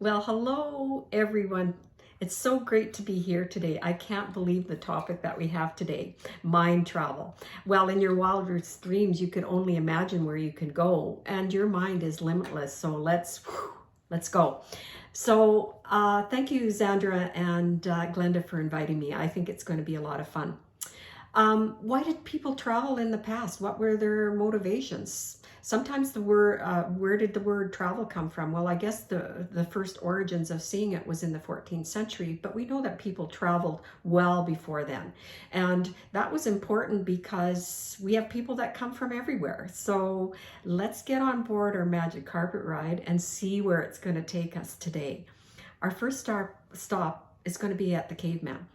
Well, hello everyone. It's so great to be here today. I can't believe the topic that we have today, mind travel. Well, in your wildest dreams, you can only imagine where you can go, and your mind is limitless. So let's go. So thank you, Zandra and Glenda, for inviting me. I think it's going to be a lot of fun. Why did people travel in the past? What were their motivations? Sometimes the word, where did the word travel come from? Well, I guess the first origins of seeing it was in the 14th century, but we know that people traveled well before then. And that was important because we have people that come from everywhere. So let's get on board our magic carpet ride and see where it's going to take us today. Our first stop is going to be at the caveman.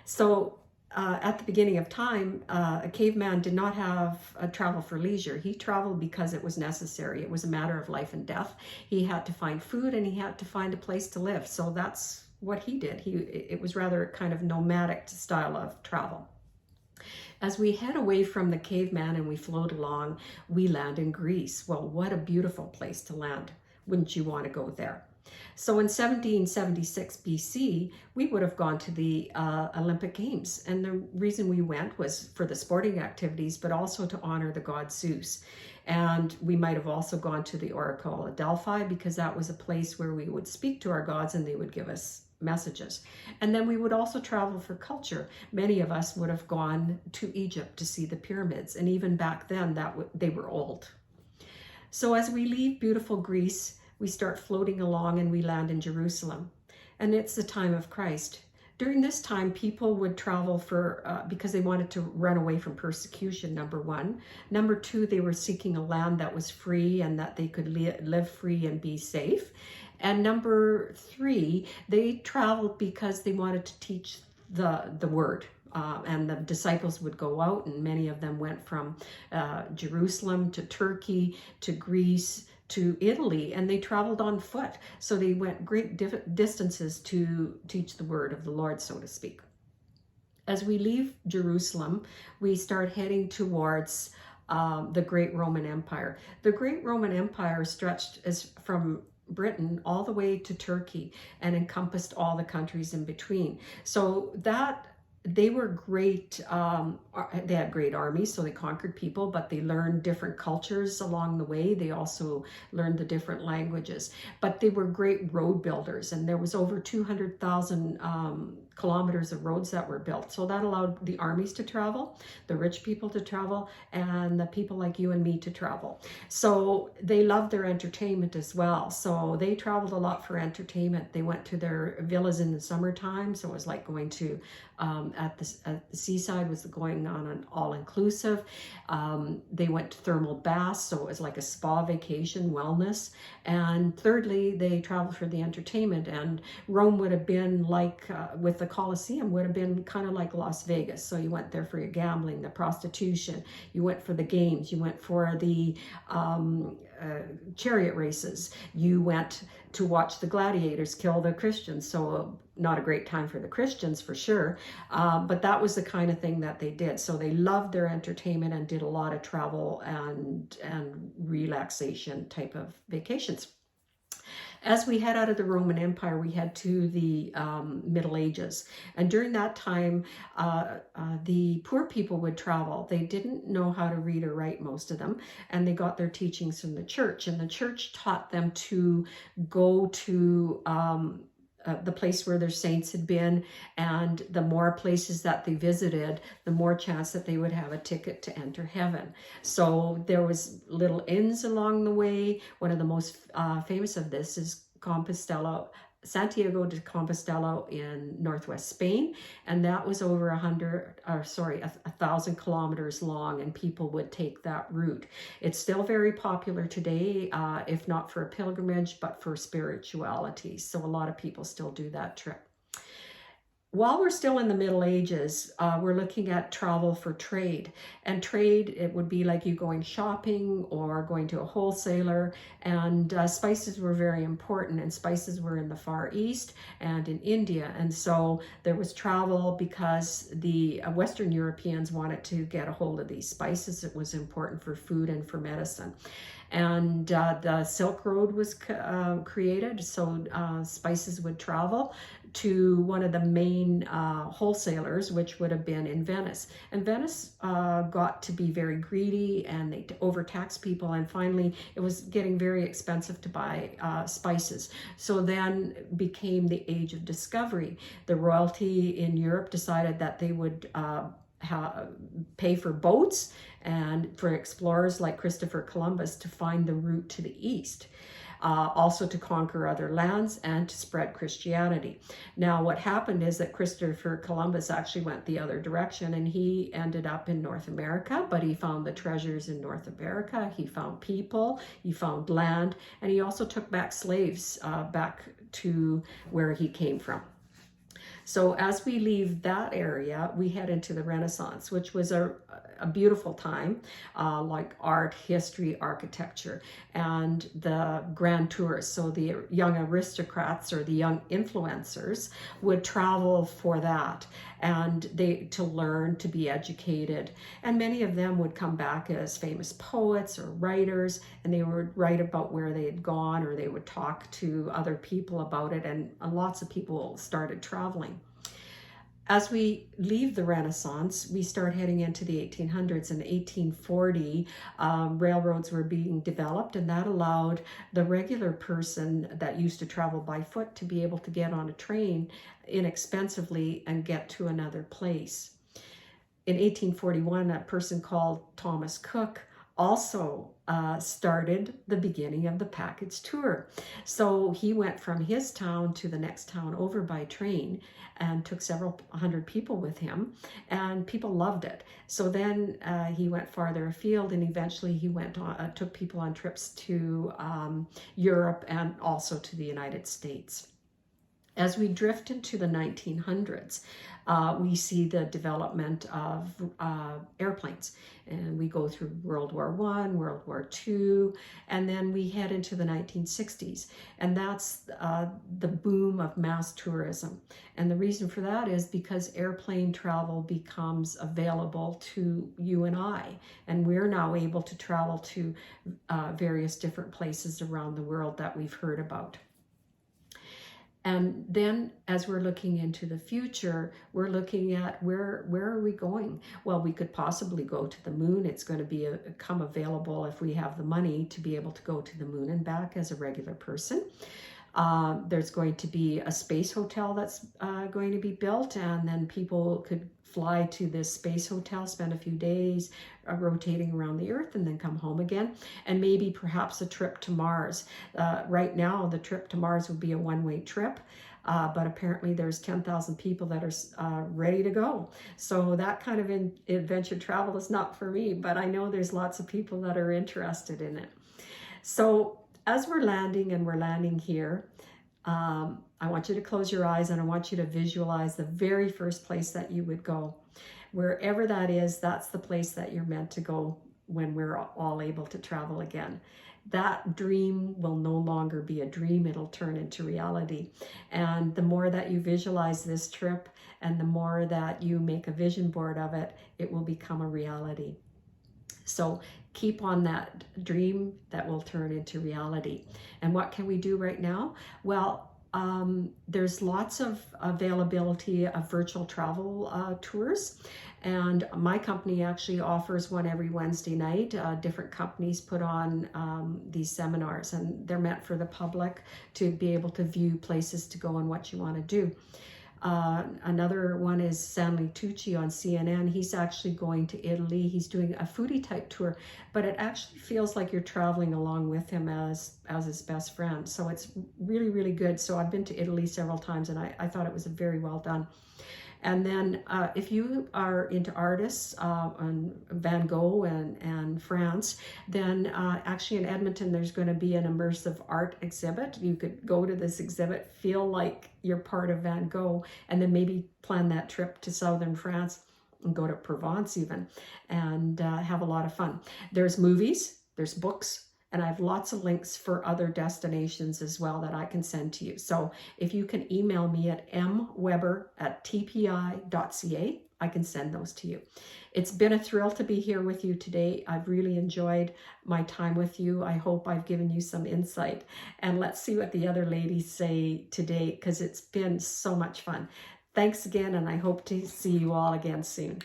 So at the beginning of time, a caveman did not have a travel for leisure. He traveled because it was necessary. It was a matter of life and death. He had to find food and he had to find a place to live. So that's what he did. It was rather a kind of nomadic style of travel. As we head away from the caveman and we float along, we land in Greece. Well, what a beautiful place to land. Wouldn't you want to go there? So in 1776 BC, we would have gone to the Olympic Games. And the reason we went was for the sporting activities, but also to honor the god Zeus. And we might have also gone to the Oracle at Delphi because that was a place where we would speak to our gods and they would give us messages. And then we would also travel for culture. Many of us would have gone to Egypt to see the pyramids. And even back then, they were old. So as we leave beautiful Greece, we start floating along and we land in Jerusalem. And it's the time of Christ. During this time, people would travel because they wanted to run away from persecution, number one. Number two, they were seeking a land that was free and that they could live free and be safe. And number three, they traveled because they wanted to teach the word. And the disciples would go out, and many of them went from Jerusalem to Turkey to Greece to Italy, and they traveled on foot. So they went great distances to teach the word of the Lord, so to speak. As we leave Jerusalem, we start heading towards the Great Roman Empire. The Great Roman Empire stretched from Britain all the way to Turkey and encompassed all the countries in between. So they were great, they had great armies, so they conquered people, but they learned different cultures along the way. They also learned the different languages, but they were great road builders, and there was over 200,000 kilometers of roads that were built. So that allowed the armies to travel, the rich people to travel, and the people like you and me to travel. So they loved their entertainment as well. So they traveled a lot for entertainment. They went to their villas in the summertime. So it was like going to, at the seaside was going on an all-inclusive. They went to thermal baths. So it was like a spa vacation, wellness. And thirdly, they traveled for the entertainment. And Rome would have been like, with the Colosseum, would have been kind of like Las Vegas. So you went there for your gambling, the prostitution, you went for the games, you went for the chariot races, you went to watch the gladiators kill the Christians. So not a great time for the Christians for sure, but that was the kind of thing that they did. So they loved their entertainment and did a lot of travel and relaxation type of vacations. As we head out of the Roman Empire, we head to the Middle Ages. And during that time, the poor people would travel. They didn't know how to read or write, most of them, and they got their teachings from the church. And the church taught them to go to the place where their saints had been, and the more places that they visited, the more chance that they would have a ticket to enter heaven. So there was little inns along the way. One of the most famous of this is Santiago de Compostela in northwest Spain, and that was over 1,000 kilometers long, and people would take that route. It's still very popular today, if not for a pilgrimage, but for spirituality. So a lot of people still do that trip. While we're still in the Middle Ages, we're looking at travel for trade. And trade, it would be like you going shopping or going to a wholesaler. And spices were very important, and spices were in the Far East and in India. And so there was travel because the Western Europeans wanted to get a hold of these spices. It was important for food and for medicine. And the Silk Road was created, so spices would travel to one of the main wholesalers, which would have been in Venice. And Venice got to be very greedy, and they overtaxed people, and finally it was getting very expensive to buy spices. So then became the age of discovery. The royalty in Europe decided that they would pay for boats and for explorers like Christopher Columbus to find the route to the east. Also to conquer other lands and to spread Christianity. Now, what happened is that Christopher Columbus actually went the other direction, and he ended up in North America, but he found the treasures in North America. He found people, he found land, and he also took back slaves back to where he came from. So as we leave that area, we head into the Renaissance, which was a beautiful time, like art, history, architecture, and the grand tourists. So the young aristocrats or the young influencers would travel for that, and to learn, to be educated. And many of them would come back as famous poets or writers, and they would write about where they had gone, or they would talk to other people about it, and lots of people started traveling. As we leave the Renaissance, we start heading into the 1800s. In 1840, railroads were being developed, and that allowed the regular person that used to travel by foot to be able to get on a train inexpensively and get to another place. In 1841, a person called Thomas Cook also started the beginning of the package tour. So he went from his town to the next town over by train and took several hundred people with him, and people loved it. So then he went farther afield, and eventually he went on, took people on trips to Europe and also to the United States. As we drift into the 1900s, we see the development of airplanes, and we go through World War I, World War II, and then we head into the 1960s, and that's the boom of mass tourism. And the reason for that is because airplane travel becomes available to you and I, and we're now able to travel to various different places around the world that we've heard about. And then as we're looking into the future, we're looking at where are we going? Well, we could possibly go to the moon. It's going to become available if we have the money to be able to go to the moon and back as a regular person. There's going to be a space hotel that's going to be built, and then people could fly to this space hotel, spend a few days rotating around the Earth, and then come home again, and maybe perhaps a trip to Mars. Right now, the trip to Mars would be a one-way trip, but apparently there's 10,000 people that are ready to go. So that kind of adventure travel is not for me, but I know there's lots of people that are interested in it. So as we're landing here, I want you to close your eyes, and I want you to visualize the very first place that you would go. Wherever that is, that's the place that you're meant to go when we're all able to travel again. That dream will no longer be a dream, it'll turn into reality. And the more that you visualize this trip, and the more that you make a vision board of it, it will become a reality. So keep on that dream that will turn into reality. And what can we do right now? Well, there's lots of availability of virtual travel tours, and my company actually offers one every Wednesday night. Different companies put on these seminars, and they're meant for the public to be able to view places to go and what you want to do. Another one is Stanley Tucci on CNN. He's actually going to Italy. He's doing a foodie type tour, but it actually feels like you're traveling along with him as his best friend. So it's really, really good. So I've been to Italy several times, and I thought it was very well done. And then if you are into artists, on Van Gogh and France, then actually in Edmonton, there's going to be an immersive art exhibit. You could go to this exhibit, feel like you're part of Van Gogh, and then maybe plan that trip to southern France and go to Provence even, and have a lot of fun. There's movies, there's books, and I have lots of links for other destinations as well that I can send to you. So if you can email me at mweber@tpi.ca, I can send those to you. It's been a thrill to be here with you today. I've really enjoyed my time with you. I hope I've given you some insight. And let's see what the other ladies say today, because it's been so much fun. Thanks again, and I hope to see you all again soon.